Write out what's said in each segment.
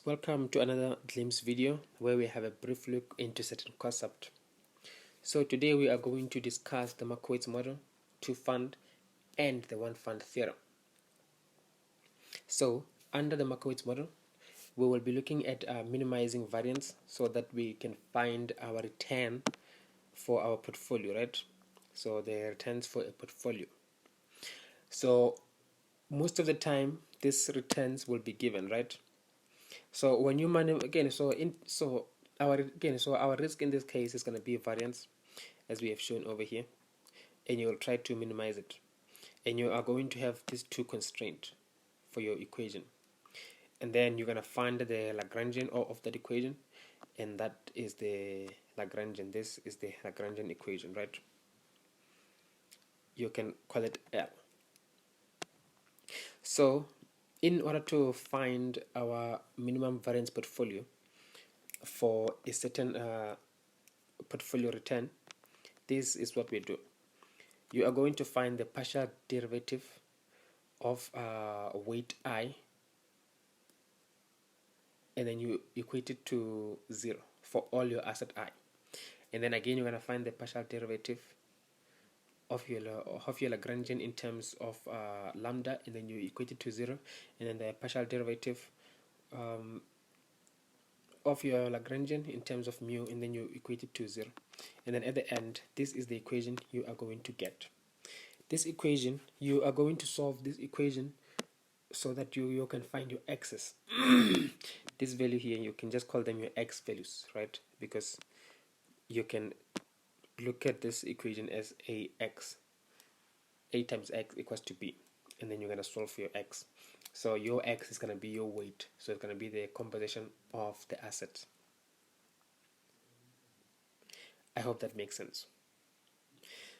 Welcome to another glimpse video where we have a brief look into certain concept. So today we are going to discuss the Markowitz model, two-fund, and the one-fund theorem. So under the Markowitz model, we will be looking at minimizing variance so that we can find our return for our portfolio, right? So the returns for a portfolio. So most of the time, these returns will be given, right? So when you our risk in this case is going to be variance, as we have shown over here, and you will try to minimize it, and you are going to have these two constraints for your equation, and then you're going to find the Lagrangian of that equation, and that is the Lagrangian. This is the Lagrangian equation, right? You can call it L. So in order to find our minimum variance portfolio for a certain portfolio return, this is what we do. You are going to find the partial derivative of weight I, and then you equate it to 0 for all your asset I, and then again you're going to find the partial derivative of your Lagrangian in terms of lambda, and then you equate it to 0, and then the partial derivative of your Lagrangian in terms of mu, and then you equate it to 0, and then at the end, this is the equation you are going to get. This equation, you are going to solve this equation so that you can find your x's. This value here, you can just call them your x values, right? Because you can look at this equation as a times x equals to b, and then you're going to solve for your x. So your x is going to be your weight, so it's going to be the composition of the assets. I hope that makes sense.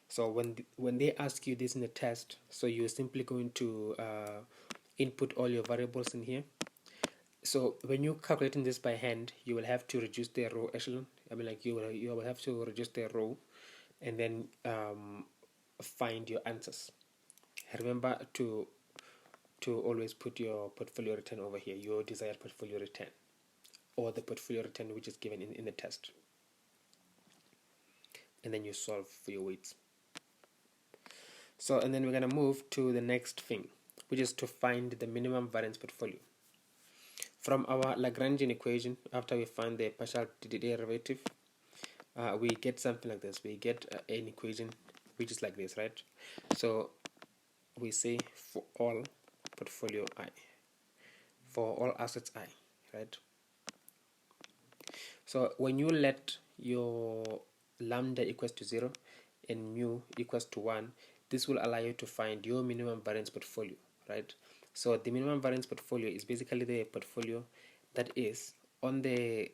So when they ask you this in the test, so you're simply going to input all your variables in here. So when you're calculating this by hand, you will have to reduce the row echelon. You will have to reduce the row, and then find your answers. Remember to always put your portfolio return over here, your desired portfolio return, or the portfolio return which is given in the test, and then you solve for your weights. So, and then we're going to move to the next thing, which is to find the minimum variance portfolio. From our Lagrangian equation, after we find the partial derivative, we get something like this. We get an equation which is like this, right? So we say for all portfolio I, for all assets I, right? So when you let your lambda equals to 0 and mu equals to 1, this will allow you to find your minimum variance portfolio, right? So the minimum variance portfolio is basically the portfolio that is on the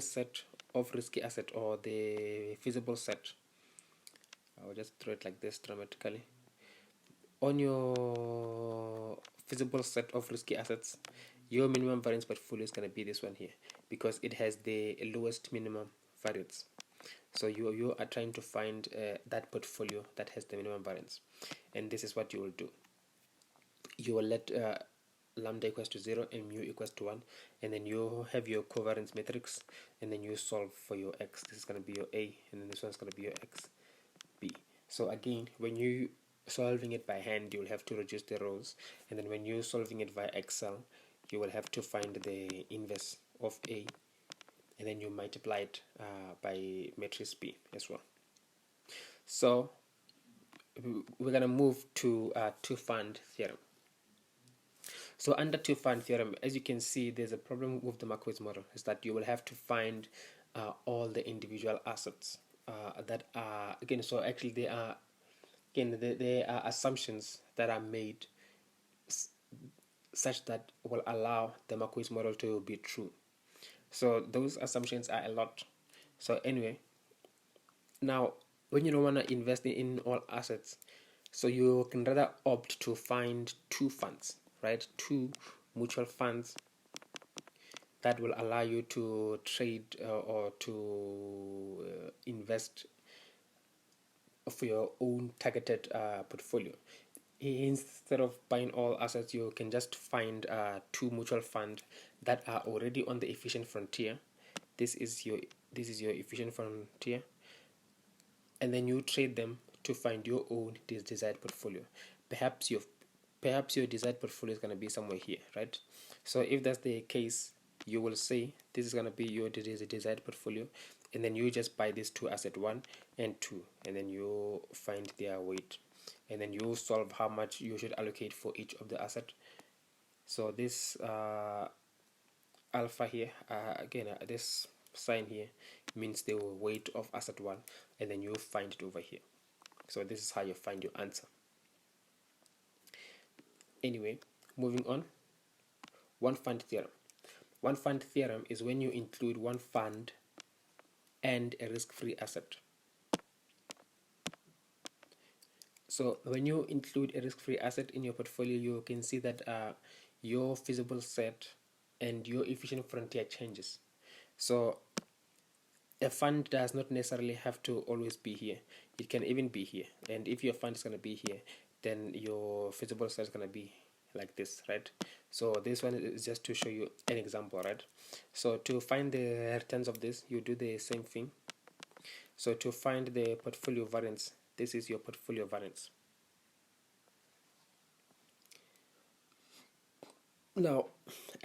set of risky asset, or the feasible set. I'll just draw it like this dramatically. On your feasible set of risky assets, your minimum variance portfolio is going to be this one here, because it has the lowest minimum variance. So you are trying to find that portfolio that has the minimum variance, and this is what you will do. You will let lambda equals to 0 and mu equals to 1, and then you have your covariance matrix, and then you solve for your x. This is going to be your a, and then this one's going to be your x, b. So again, when you solving it by hand, you will have to reduce the rows, and then when you're solving it via Excel, you will have to find the inverse of a, and then you multiply it by matrix b as well. So we're going to move to two-fund theorem. So under two-fund theorem, as you can see, there's a problem with the Markowitz model, is that you will have to find all the individual assets that are, again, so actually they are, again, there are assumptions that are made such that will allow the Markowitz model to be true. So those assumptions are a lot. So anyway, now when you don't want to invest in all assets, so you can rather opt to find two funds, right? Two mutual funds that will allow you to trade or to invest for your own targeted portfolio. instead of buying all assets, you can just find two mutual funds that are already on the efficient frontier. This is your efficient frontier, and then you trade them to find your own desired portfolio. Perhaps your desired portfolio is going to be somewhere here, right? So if that's the case, you will say this is going to be your desired portfolio, and then you just buy these two assets, 1 and 2, and then you find their weight, and then you solve how much you should allocate for each of the asset. So this alpha here, again, this sign here means the weight of asset 1, and then you find it over here. So this is how you find your answer. Anyway, moving on. One fund theorem. One fund theorem is when you include one fund and a risk-free asset. So when you include a risk-free asset in your portfolio, you can see that your feasible set and your efficient frontier changes. So a fund does not necessarily have to always be here. It can even be here. And if your fund is going to be here, then your feasible set is going to be like this, right? So this one is just to show you an example, right? So to find the returns of this, you do the same thing. So to find the portfolio variance, this is your portfolio variance. Now,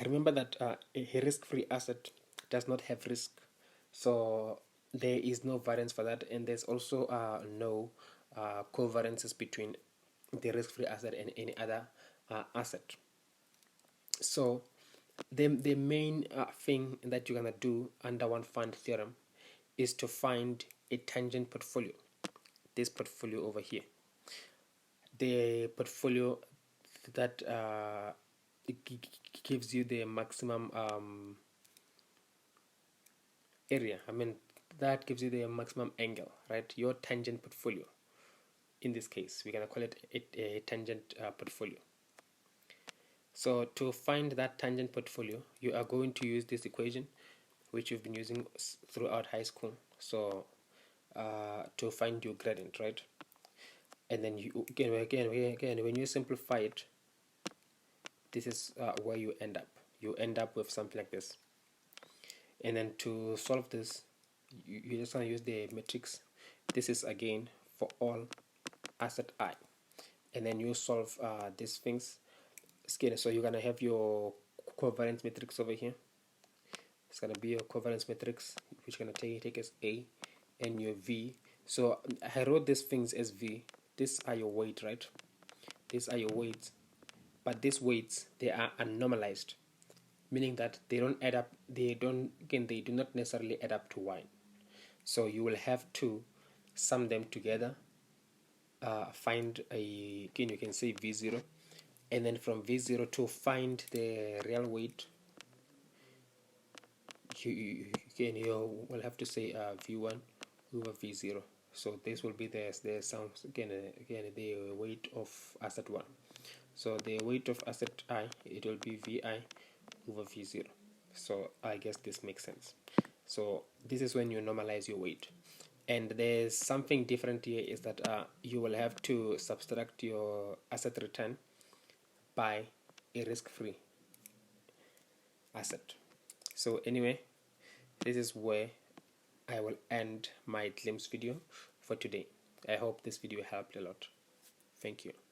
remember that a risk-free asset does not have risk. So there is no variance for that, and there's also no covariances between the risk-free asset and any other asset. So the main thing that you're gonna do under one fund theorem is to find a tangent portfolio. This portfolio over here, the portfolio that gives you the maximum area. I mean, that gives you the maximum angle, right? Your tangent portfolio. In this case, we're gonna call it a tangent portfolio. So to find that tangent portfolio, you are going to use this equation, which you've been using throughout high school. So to find your gradient, right? And then you again when you simplify it, this is where you end up. You end up with something like this. And then to solve this, you just want to use the matrix. This is again for all asset I, and then you solve these things. So you're gonna have your covariance matrix over here. It's gonna be your covariance matrix, which you're gonna take as A, and your V. So I wrote these things as V. These are your weight, right? These are your weights, but these weights, they are anomalized, meaning that they don't add up. They do not necessarily add up to Y. So you will have to sum them together. Find again, you can say V0, and then from V0 to find the real weight, you will have to say V1 over V0. So this will be the sounds again the weight of asset 1. So the weight of asset I, it will be VI over V0. So I guess this makes sense. So this is when you normalize your weight. And there's something different here, is that you will have to subtract your asset return by a risk-free asset. So anyway, this is where I will end my glimpse video for today. I hope this video helped a lot. Thank you.